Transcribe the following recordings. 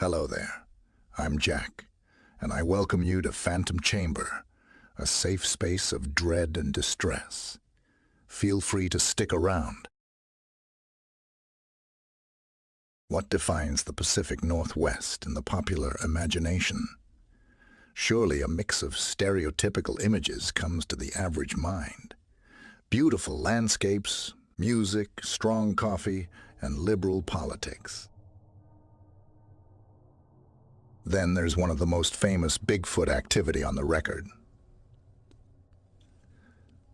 Hello there, I'm Jack, and I welcome you to Phantom Chamber, a safe space of dread and distress. Feel free to stick around. What defines the Pacific Northwest in the popular imagination? Surely a mix of stereotypical images comes to the average mind. Beautiful landscapes, music, strong coffee, and liberal politics. Then there's one of the most famous Bigfoot activity on the record.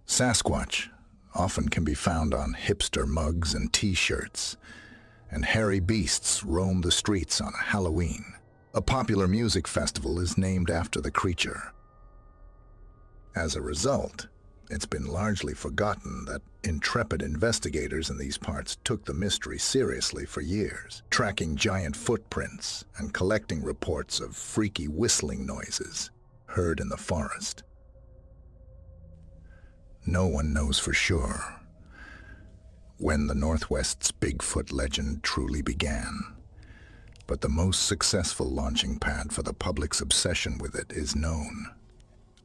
Sasquatch often can be found on hipster mugs and t-shirts, and hairy beasts roam the streets on Halloween. A popular music festival is named after the creature. As a result, it's been largely forgotten that intrepid investigators in these parts took the mystery seriously for years, tracking giant footprints and collecting reports of freaky whistling noises heard in the forest. No one knows for sure when the Northwest's Bigfoot legend truly began, but the most successful launching pad for the public's obsession with it is known.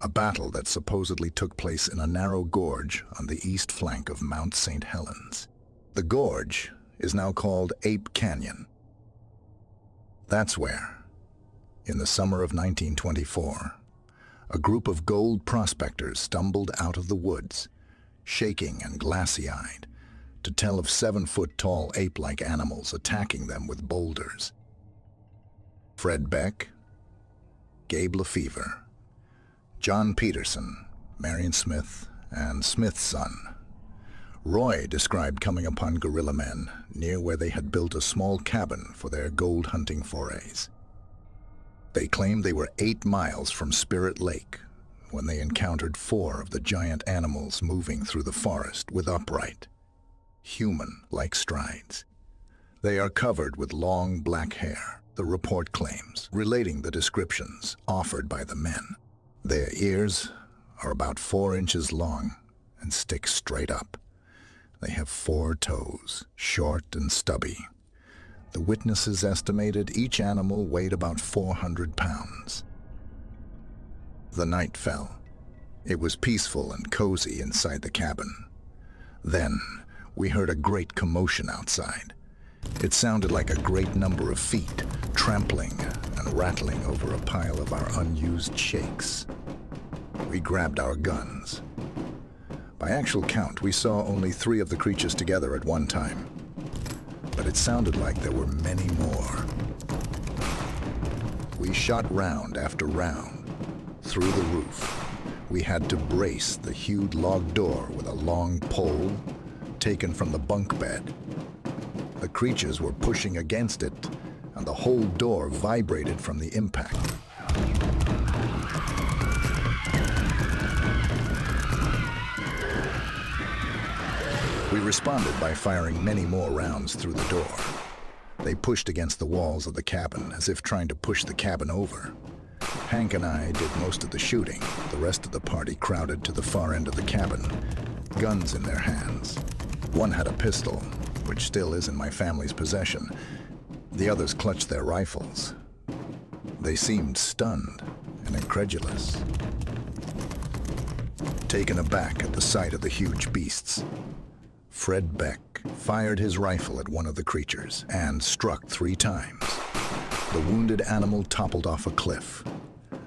A battle that supposedly took place in a narrow gorge on the east flank of Mount St. Helens. The gorge is now called Ape Canyon. That's where, in the summer of 1924, a group of gold prospectors stumbled out of the woods, shaking and glassy-eyed, to tell of 7-foot-tall ape-like animals attacking them with boulders. Fred Beck, Gabe Lefevre, John Peterson, Marion Smith, and Smith's son. Roy described coming upon gorilla men near where they had built a small cabin for their gold hunting forays. They claimed they were 8 miles from Spirit Lake when they encountered 4 of the giant animals moving through the forest with upright, human-like strides. They are covered with long black hair, the report claims, relating the descriptions offered by the men. Their ears are about 4 inches long and stick straight up. They have 4 toes, short and stubby. The witnesses estimated each animal weighed about 400 pounds. The night fell. It was peaceful and cozy inside the cabin. Then we heard a great commotion outside. It sounded like a great number of feet trampling and rattling over a pile of our unused shakes. We grabbed our guns. By actual count, we saw only 3 of the creatures together at one time, but it sounded like there were many more. We shot round after round through the roof. We had to brace the hewed log door with a long pole taken from the bunk bed. The creatures were pushing against it, and the whole door vibrated from the impact. We responded by firing many more rounds through the door. They pushed against the walls of the cabin as if trying to push the cabin over. Hank and I did most of the shooting. The rest of the party crowded to the far end of the cabin, guns in their hands. One had a pistol, which still is in my family's possession. The others clutched their rifles. They seemed stunned and incredulous, taken aback at the sight of the huge beasts. Fred Beck fired his rifle at one of the creatures and struck 3 times. The wounded animal toppled off a cliff.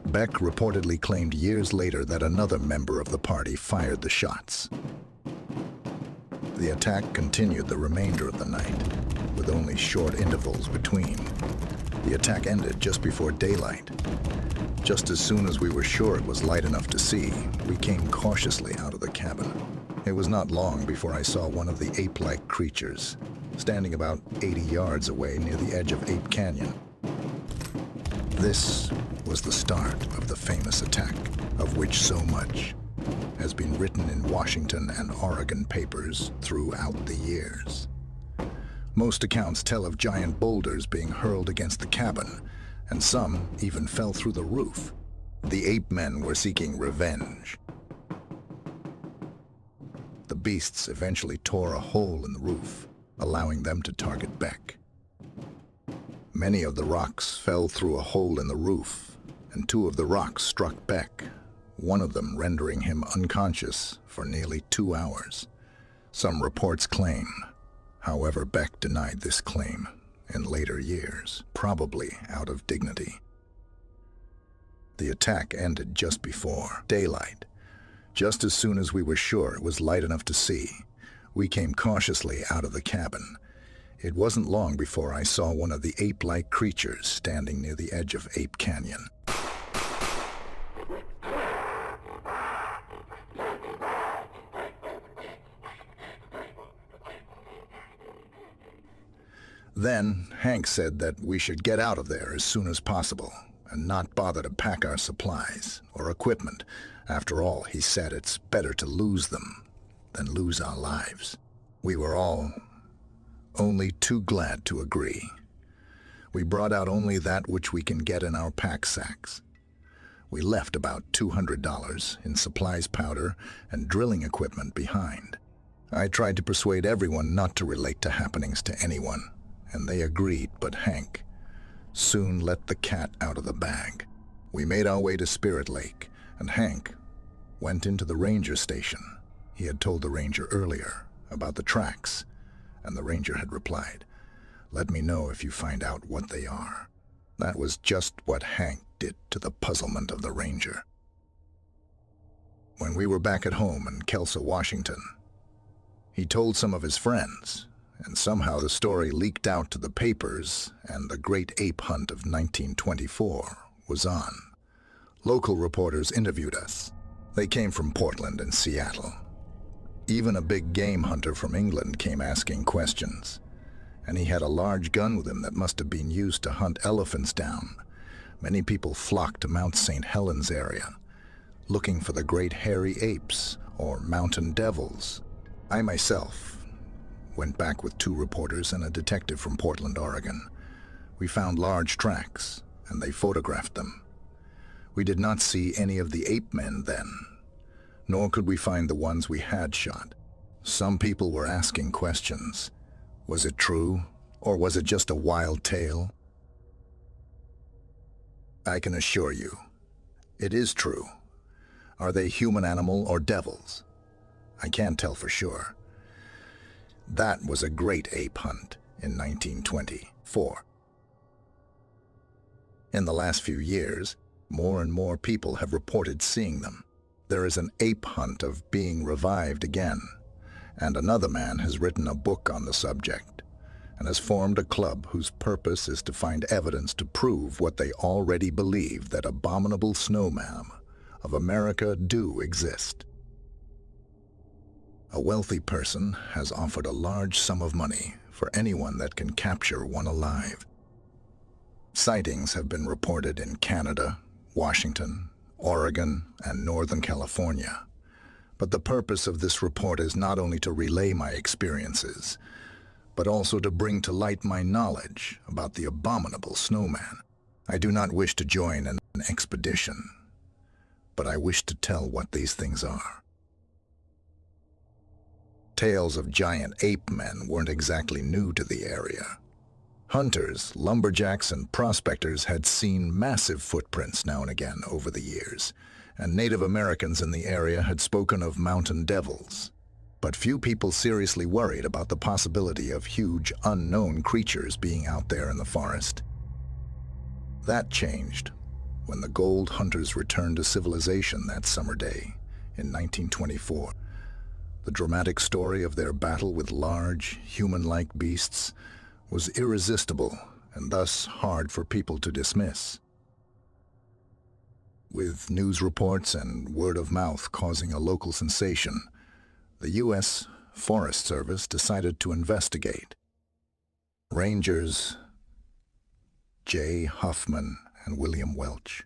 Beck reportedly claimed years later that another member of the party fired the shots. The attack continued the remainder of the night, with only short intervals between. The attack ended just before daylight. Just as soon as we were sure it was light enough to see, we came cautiously out of the cabin. It was not long before I saw one of the ape-like creatures, standing about 80 yards away near the edge of Ape Canyon. This was the start of the famous attack, of which so much has been written in Washington and Oregon papers throughout the years. Most accounts tell of giant boulders being hurled against the cabin, and some even fell through the roof. The ape men were seeking revenge. The beasts eventually tore a hole in the roof, allowing them to target Beck. Many of the rocks fell through a hole in the roof, and two of the rocks struck Beck, one of them rendering him unconscious for nearly 2 hours. Some reports claim, however, Beck denied this claim in later years, probably out of dignity. The attack ended just before daylight. Just as soon as we were sure it was light enough to see, we came cautiously out of the cabin. It wasn't long before I saw one of the ape-like creatures standing near the edge of Ape Canyon. Then Hank said that we should get out of there as soon as possible and not bother to pack our supplies or equipment. After all, he said it's better to lose them than lose our lives. We were all only too glad to agree. We brought out only that which we can get in our pack sacks. We left about $200 in supplies, powder, and drilling equipment behind. I tried to persuade everyone not to relate the happenings to anyone, and they agreed, but Hank soon let the cat out of the bag. We made our way to Spirit Lake, and Hank went into the ranger station. He had told the ranger earlier about the tracks, and the ranger had replied, "Let me know if you find out what they are." That was just what Hank did, to the puzzlement of the ranger. When we were back at home in Kelso, Washington, he told some of his friends, and somehow the story leaked out to the papers, and the great ape hunt of 1924 was on. Local reporters interviewed us. They came from Portland and Seattle. Even a big game hunter from England came asking questions, and he had a large gun with him that must have been used to hunt elephants down. Many people flocked to Mount St. Helens area, looking for the great hairy apes or mountain devils. I myself went back with 2 reporters and a detective from Portland, Oregon. We found large tracks, and they photographed them. We did not see any of the ape men then, nor could we find the ones we had shot. Some people were asking questions. Was it true, or was it just a wild tale? I can assure you, it is true. Are they human, animal, or devils? I can't tell for sure. That was a great ape hunt in 1924. In the last few years, more and more people have reported seeing them. There is an ape hunt of being revived again, and another man has written a book on the subject and has formed a club whose purpose is to find evidence to prove what they already believe, that abominable snowmen of America do exist. A wealthy person has offered a large sum of money for anyone that can capture one alive. Sightings have been reported in Canada, Washington, Oregon, and Northern California. But the purpose of this report is not only to relay my experiences, but also to bring to light my knowledge about the abominable snowman. I do not wish to join an expedition, but I wish to tell what these things are. Tales of giant ape men weren't exactly new to the area. Hunters, lumberjacks, and prospectors had seen massive footprints now and again over the years, and Native Americans in the area had spoken of mountain devils. But few people seriously worried about the possibility of huge, unknown creatures being out there in the forest. That changed when the gold hunters returned to civilization that summer day in 1924. The dramatic story of their battle with large, human-like beasts was irresistible and thus hard for people to dismiss. With news reports and word of mouth causing a local sensation, the U.S. Forest Service decided to investigate. Rangers J. Huffman and William Welch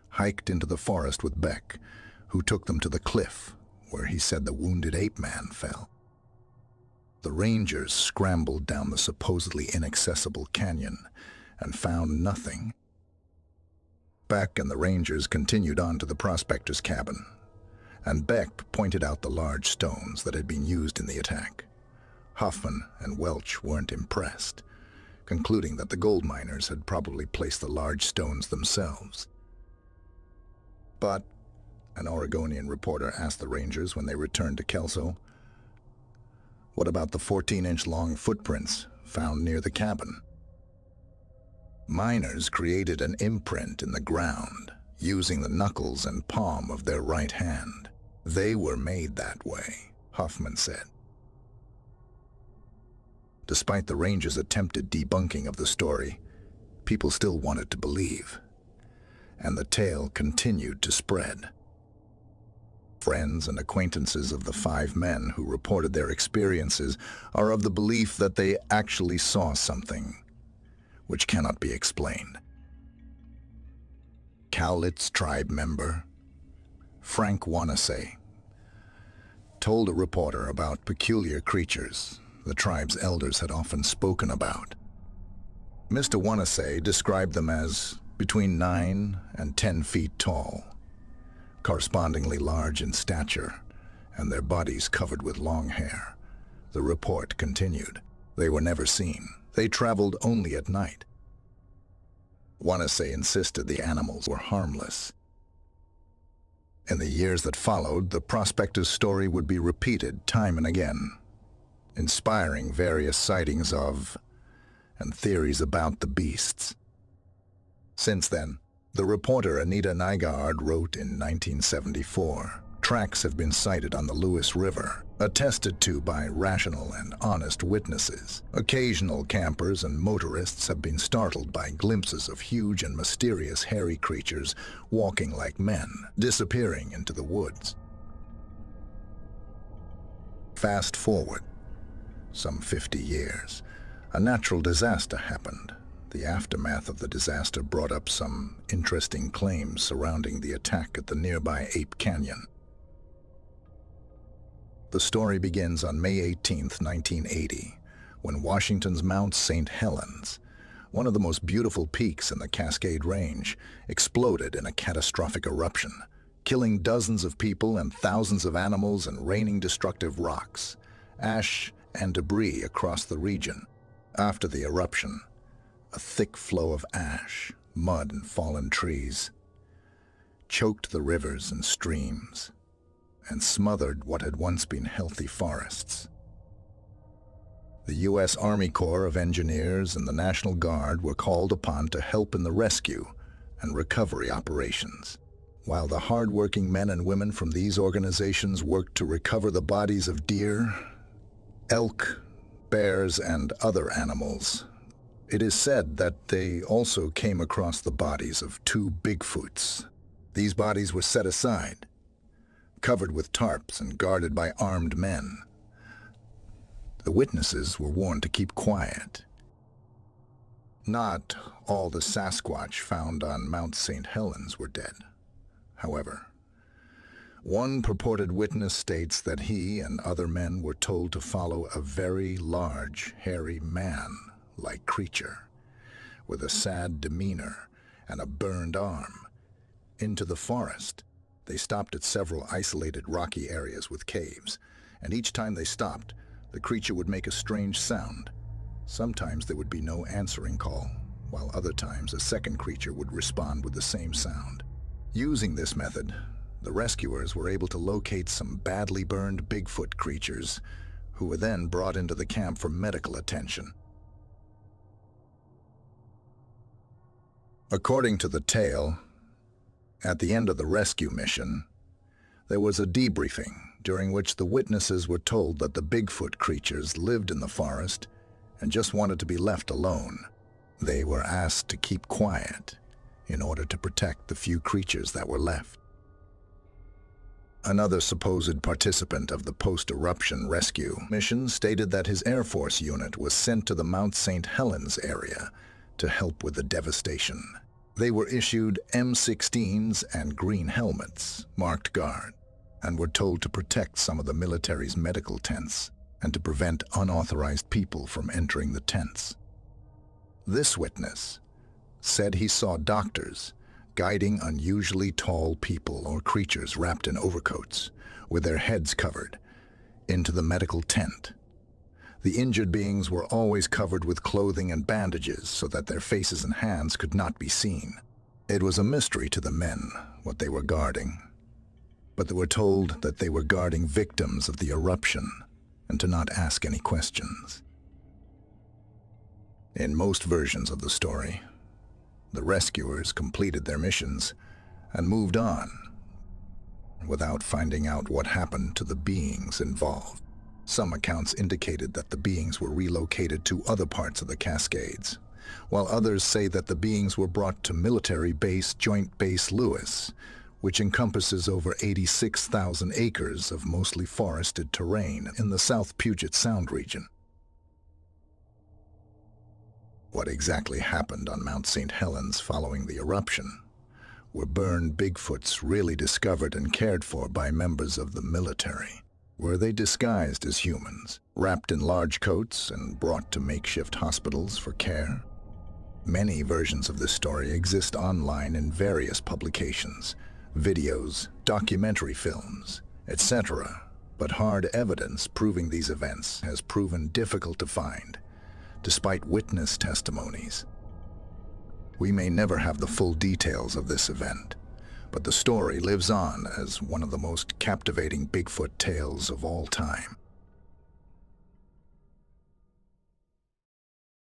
hiked into the forest with Beck, who took them to the cliff where he said the wounded ape man fell. The rangers scrambled down the supposedly inaccessible canyon and found nothing. Beck and the rangers continued on to the prospector's cabin, and Beck pointed out the large stones that had been used in the attack. Huffman and Welch weren't impressed. concluding that the gold miners had probably placed the large stones themselves. But, an Oregonian reporter asked the rangers when they returned to Kelso, what about the 14-inch long footprints found near the cabin? Miners created an imprint in the ground using the knuckles and palm of their right hand. They were made that way, Huffman said. Despite the rangers' attempted debunking of the story, people still wanted to believe, and the tale continued to spread. Friends and acquaintances of the 5 men who reported their experiences are of the belief that they actually saw something which cannot be explained. Cowlitz tribe member Frank Wanasay told a reporter about peculiar creatures the tribe's elders had often spoken about. Mr. Wanasay described them as between 9 and 10 feet tall, correspondingly large in stature, and their bodies covered with long hair. The report continued. They were never seen. They traveled only at night. Wanasay insisted the animals were harmless. In the years that followed, the prospector's story would be repeated time and again, inspiring various sightings of and theories about the beasts. Since then, the reporter Anita Nygaard wrote in 1974, tracks have been sighted on the Lewis River, attested to by rational and honest witnesses. Occasional campers and motorists have been startled by glimpses of huge and mysterious hairy creatures walking like men, disappearing into the woods. Fast forward some 50 years, a natural disaster happened. The aftermath of the disaster brought up some interesting claims surrounding the attack at the nearby Ape Canyon. The story begins on May 18, 1980, when Washington's Mount St. Helens, one of the most beautiful peaks in the Cascade Range, exploded in a catastrophic eruption, killing dozens of people and thousands of animals and raining destructive rocks, ash, and debris across the region. After the eruption, a thick flow of ash, mud, and fallen trees choked the rivers and streams and smothered what had once been healthy forests. The U.S. Army Corps of Engineers and the National Guard were called upon to help in the rescue and recovery operations, while the hard-working men and women from these organizations worked to recover the bodies of deer, elk, bears, and other animals. It is said that they also came across the bodies of 2 Bigfoots. These bodies were set aside, covered with tarps and guarded by armed men. The witnesses were warned to keep quiet. Not all the Sasquatch found on Mount St. Helens were dead, however. One purported witness states that he and other men were told to follow a very large, hairy man-like creature with a sad demeanor and a burned arm into the forest. They stopped at several isolated rocky areas with caves, and each time they stopped, the creature would make a strange sound. Sometimes there would be no answering call, while other times a second creature would respond with the same sound. Using this method, the rescuers were able to locate some badly burned Bigfoot creatures, who were then brought into the camp for medical attention. According to the tale, at the end of the rescue mission, there was a debriefing during which the witnesses were told that the Bigfoot creatures lived in the forest and just wanted to be left alone. They were asked to keep quiet in order to protect the few creatures that were left. Another supposed participant of the post-eruption rescue mission stated that his Air Force unit was sent to the Mount St. Helens area to help with the devastation. They were issued M16s and green helmets, marked guard, and were told to protect some of the military's medical tents and to prevent unauthorized people from entering the tents. This witness said he saw doctors guiding unusually tall people or creatures wrapped in overcoats, with their heads covered, into the medical tent. The injured beings were always covered with clothing and bandages so that their faces and hands could not be seen. It was a mystery to the men what they were guarding, but they were told that they were guarding victims of the eruption and to not ask any questions. In most versions of the story, the rescuers completed their missions and moved on without finding out what happened to the beings involved. Some accounts indicated that the beings were relocated to other parts of the Cascades, while others say that the beings were brought to military base Joint Base Lewis, which encompasses over 86,000 acres of mostly forested terrain in the South Puget Sound region. What exactly happened on Mount St. Helens following the eruption? Were burned Bigfoots really discovered and cared for by members of the military? Were they disguised as humans, wrapped in large coats and brought to makeshift hospitals for care? Many versions of this story exist online in various publications, videos, documentary films, etc. But hard evidence proving these events has proven difficult to find, despite witness testimonies. We may never have the full details of this event, but the story lives on as one of the most captivating Bigfoot tales of all time.